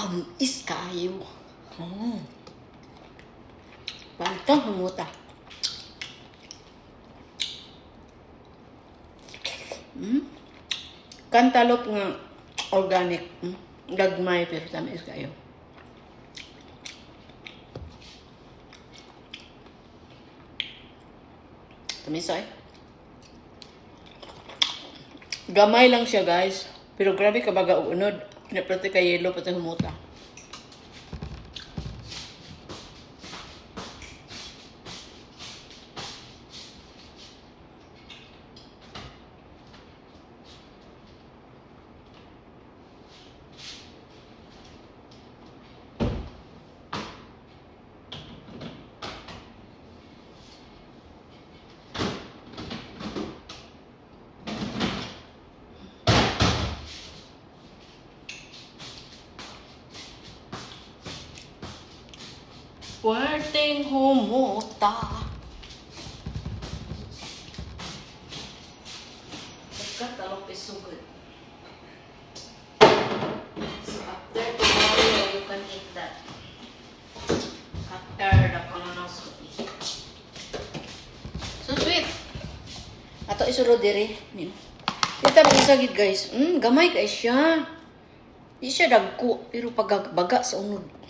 Tamis kayo. Pantang humuta. Cantaloupe nga organic. Gagmay pero tamis kayo. Tamis ay. Gamay lang siya guys. Pero grabe ka baga unod. Pinaprate ka yelo pati humuta. Puwerteng humuta. Cantaloupe is so good. So after tomorrow, you can eat that. After the colonoscopy. So sweet. Ato isulod diri. Kita ba isa gid guys? Gamay kay siya. Di siya dagko pero pagbaga sa unod.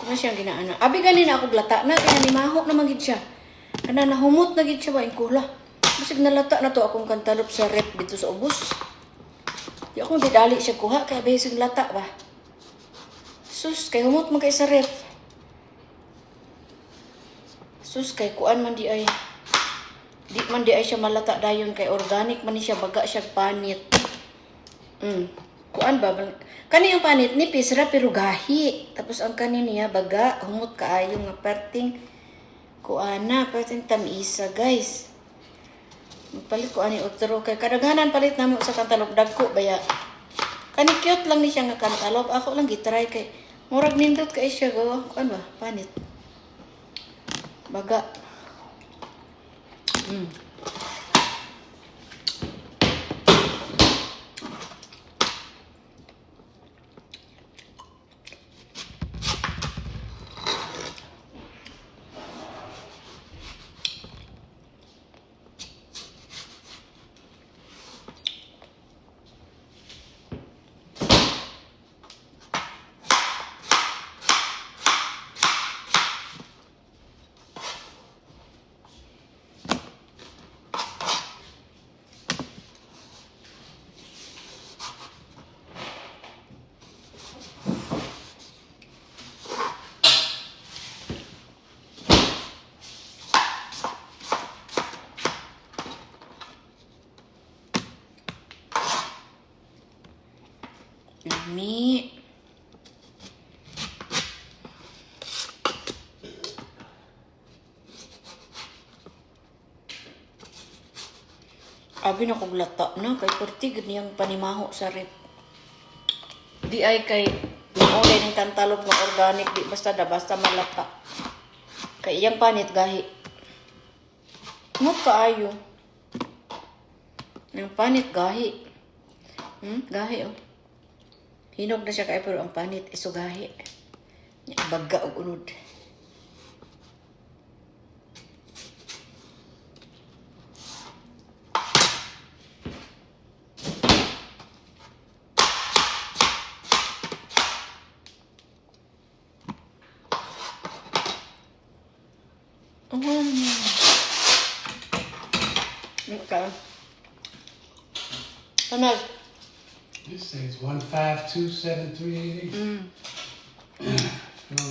Ano siyang ginaana? Abi ganina ako glata na kaya nimahok na magid siya. Kana nahumot na gid siya ba ingkula. Bisig nalata na to akong cantaloupe sa rep dito sa ubos. Di ako didali siya kuha kaya bisig lata ba. Sus kay humot man kay sa rep. Sus kay kuan man di ay. Di man di ay siya malata dayon kay organic man ni siya baga siya panit. Kuan ba? Kani yung panit nipis ra pero gahi. Tapos ang kanin niya baga humot kaayo nga perting kuana, perting tamisa guys. Magpalit ko ani otro kay kadaghanan palit namo sa cantaloupe dagko baya. Kani cute lang ni siya nga cantaloupe. Ako lang gitry kay murag nindot kay siya go. Kuan ba? Panit. Baga. Yummy. Abi na kong lata na kay kurtig niyang panimaho sa rep. Di ay kay maulay ng cantaloupe nga organic di basta malata. Kay iyang panit gahi. Mo kaayo. Yung panit gahi. Gahi oh. Hinog na siya kay pero ang panit isugahi. Baga og unod. Okay. Ano? This says 1527388.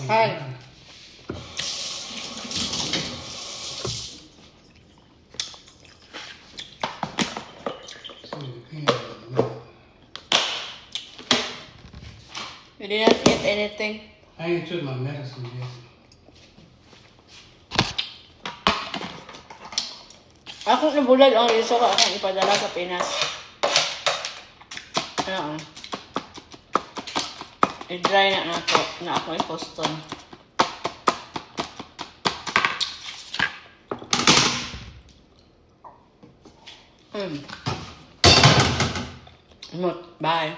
Hi. You did not eat anything? I ain't took my medicine yet. Ako nabulag ang riso ko akong ipadala sa Pinas. Ano? I-dry na nato na ako i-poston. Bye.